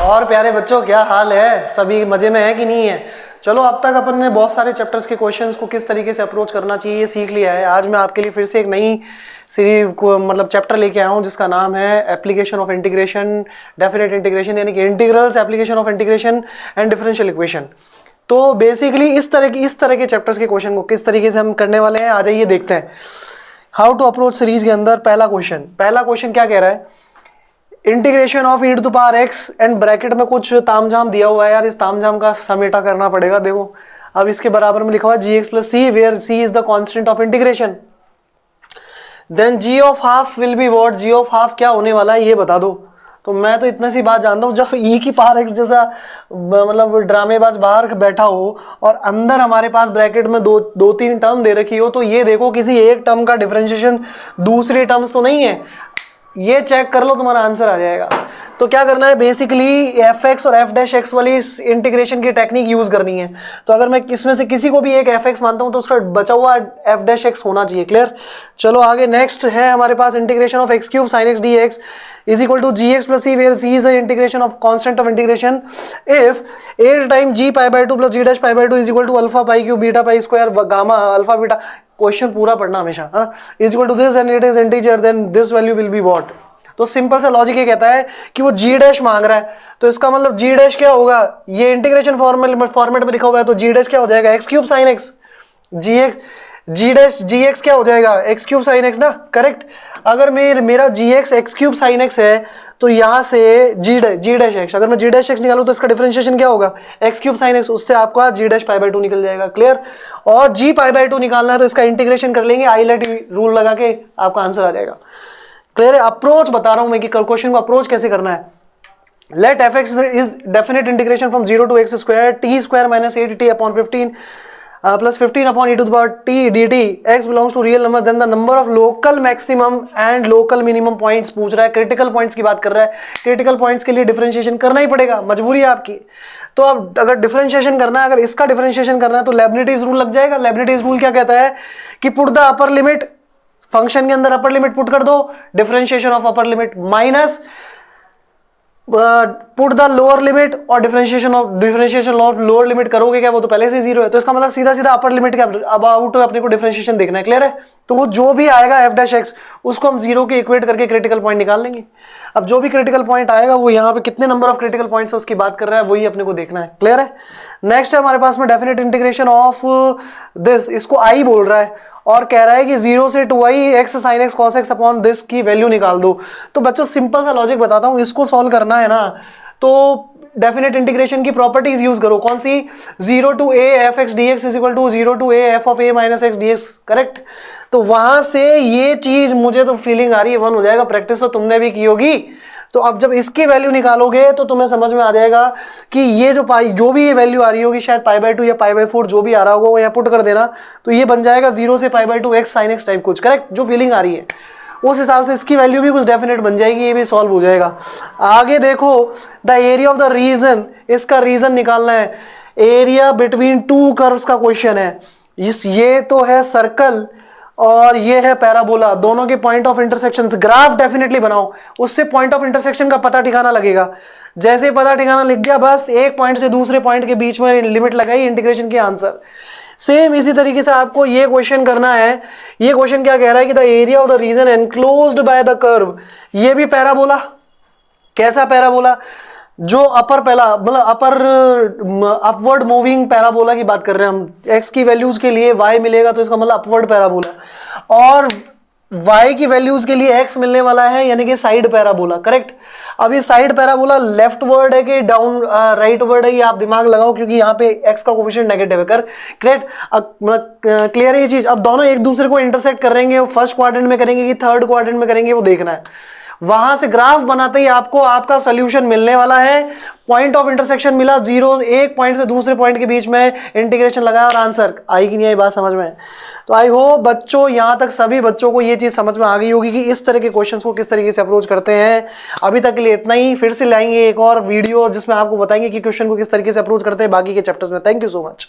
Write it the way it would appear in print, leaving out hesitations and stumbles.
और प्यारे बच्चों क्या हाल है, सभी मजे में है कि नहीं है। चलो अब तक अपन ने बहुत सारे चैप्टर्स के क्वेश्चंस को किस तरीके से अप्रोच करना चाहिए ये सीख लिया है। आज मैं आपके लिए फिर से एक नई सीरीज को मतलब चैप्टर लेके आया हूँ जिसका नाम है application of integration, definite integration यानी कि integrals, application of integration and differential equation. तो बेसिकली इस तरह के चैप्टर्स के क्वेश्चन को किस तरीके से हम करने वाले हैं, आ जाइए देखते हैं। हाउ टू अप्रोच सीरीज के अंदर पहला क्वेश्चन क्या कह रहा है, integration of e to the power x and bracket में कुछ तामझाम दिया हुआ है यार, इस तामझाम का समेटा करना पड़ेगा। देखो अब इसके बराबर में लिखा हुआ है G x plus C where C is the constant of integration. Then G of half will be what, G of half क्या होने वाला है ये बता दो। तो मैं तो इतना सी बात जानता हूँ, जब ई की पावर एक्स जैसा मतलब ड्रामेबाज बाहर बैठा हो और अंदर हमारे पास ब्रैकेट में दो तीन टर्म दे रखी हो, तो ये देखो किसी एक टर्म का डिफरेंशिएशन दूसरे टर्म्स तो नहीं है, ये चेक कर लो तुम्हारा आंसर आ जाएगा। तो क्या करना है, बेसिकली एफ एक्स और एफ डैश एक्स वाली इंटीग्रेशन की टेक्निक यूज करनी है। तो अगर मैं इसमें से किसी को भी एक एफ एक्स मानता हूं तो उसका बचा हुआ एफ डैश एक्स होना चाहिए। क्लियर। चलो आगे नेक्स्ट है हमारे पास integration of x cube sine x d x is equal to G x plus C where C is the integration of constant of integration if 8 time G pi by two plus G dash pi by two is equal to alpha pi cube beta pi square gamma alpha beta. Question पूरा पढ़ना हमेशा, is equal to this and it is integer then this value will be what. तो simple सा logic ये कहता है कि वो जी डैश मांग रहा है, तो इसका मतलब जी डैश क्या होगा, ये इंटीग्रेशन फॉर्मेट में लिखा हुआ है, तो जी डैश क्या हो जाएगा x cube sine x G x, G dash G x क्या हो जाएगा एक्स क्यूब साइन एक्स ना, करेक्ट। अगर मेरा G x x cube sine x है तो यहां से जी डैश एक्स, अगर मैं जी डैश एक्स निकालूं तो इसका डिफरेंशिएशन क्या होगा एक्स क्यूब साइन एक्स, उससे आपका जी डैश पाई बाई टू निकल जाएगा। क्लियर। और जी पाई बाई टू निकालना है तो इसका इंटीग्रेशन कर लेंगे, आईलेट रूल लगा के आपका आंसर आ जाएगा। क्लियर है। अप्रोच बता रहा हूं मैं कि क्वेश्चन को अप्रोच कैसे करना है। Let f x is definite integration from 0 to x square t square minus 8t upon 15 plus 15 upon e to the power t dt x belongs to real number then the number of local maximum and local minimum points पूछ रहा है, critical points की बात कर रहा है। Critical points के लिए डिफरेंशिएशन करना ही पड़ेगा, मजबूरी है आपकी। तो अब अगर डिफरेंशिएशन करना है, अगर इसका डिफरेंशिएशन करना है तो लेब्निटीज रूल लग जाएगा। लेब्निटीज रूल क्या कहता है कि put the upper limit, function के अंदर अपर लिमिट पुट कर दो, differentiation of upper limit minus put the lower limit और डिफरेंशिएशन ऑफ लोअर लिमिट करोगे क्या, वो तो पहले से जीरो है, तो इसका मतलब सीधा सीधा अपर लिमिट के अबाउट अपने को डिफरेंशिएशन देखना है। क्लियर है। तो वो जो भी आएगा एफ डैश एक्स उसको हम जीरो के इक्वेट करके क्रिटिकल पॉइंट निकाल लेंगे। अब जो भी क्रिटिकल पॉइंट आएगा वो यहाँ पे कितने नंबर ऑफ क्रिटिकल पॉइंट्स उसकी बात कर रहा है, वही अपने को देखना है। क्लियर है। नेक्स्ट है हमारे पास में डेफिनेट इंटीग्रेशन ऑफ दिस, इसको आई बोल रहा है और कह रहा है कि 0 से 2i x sine x cos x upon this की वैल्यू निकाल दो। तो बच्चों सिंपल सा लॉजिक बताता हूं, इसको सॉल्व करना है ना तो डेफिनेट इंटीग्रेशन की प्रॉपर्टीज यूज करो। कौन सी, 0 to a f x d x is equal to 0 to a f of a minus x d x, correct. तो वहां से ये चीज मुझे तो फीलिंग आ रही है 1 हो जाएगा, प्रैक्टिस तो तुमने भी की होगी। तो अब जब इसकी वैल्यू निकालोगे तो तुम्हें समझ में आ जाएगा कि ये जो भी ये वैल्यू आ रही होगी, शायद पाई बाई 2 या पाई बाई 4 जो भी आ रहा होगा वो यहाँ पुट कर देना, तो ये बन जाएगा 0 से pi by 2 x sine x type कुछ, करेक्ट। जो फीलिंग आ रही है उस हिसाब से इसकी वैल्यू भी कुछ डेफिनेट बन जाएगी, ये भी सॉल्व हो जाएगा। आगे देखो the area of the region, इसका रीजन निकालना है। एरिया बिटवीन टू कर्व्स का क्वेश्चन है। ये तो है सर्कल और ये है पैराबोला, दोनों के point of intersection, graph definitely बनाओ, उससे पॉइंट ऑफ इंटरसेक्शन का पता ठिकाना लगेगा। जैसे पता ठिकाना लिख गया, बस एक पॉइंट से दूसरे पॉइंट के बीच में लिमिट लगाई, इंटीग्रेशन की आंसर। सेम इसी तरीके से आपको ये क्वेश्चन करना है। ये क्वेश्चन क्या कह रहा है कि the area of the region enclosed by the curve, ये भी पैराबोला। कैसा पैराबोला, जो अपर पहला मतलब अपर अपवर्ड मूविंग पैराबोला की बात कर रहे हैं हम। एक्स की वैल्यूज के लिए y मिलेगा तो इसका मतलब अपवर्ड पैराबोला, और y की वैल्यूज के लिए x मिलने वाला है यानी कि साइड पैराबोला, करेक्ट। अब ये साइड पैराबोला लेफ्ट वर्ड है कि डाउन राइट वर्ड है, ये आप दिमाग लगाओ क्योंकि यहाँ पे x का कोफिशिएंट नेगेटिव है, करेक्ट। क्लियर है ये चीज। अब दोनों एक दूसरे को इंटरसेक्ट कर रहेंगे, फर्स्ट क्वाड्रेंट में करेंगे कि थर्ड क्वाड्रेंट में करेंगे वो देखना है। वहां से ग्राफ बनाते ही आपको आपका सॉल्यूशन मिलने वाला है। पॉइंट ऑफ इंटरसेक्शन मिला 0, एक पॉइंट से दूसरे पॉइंट के बीच में इंटीग्रेशन लगाया और आंसर आई कि नहीं आई बात समझ में। तो आई होप बच्चों यहां तक सभी बच्चों को ये चीज समझ में आ गई होगी कि इस तरह के क्वेश्चंस को किस तरीके से अप्रोच करते हैं। अभी तक के लिए इतना ही, फिर से लाएंगे एक और वीडियो जिसमें आपको बताएंगे कि क्वेश्चन को किस तरीके से अप्रोच करते हैं बाकी के चैप्टर्स में। Thank you so much.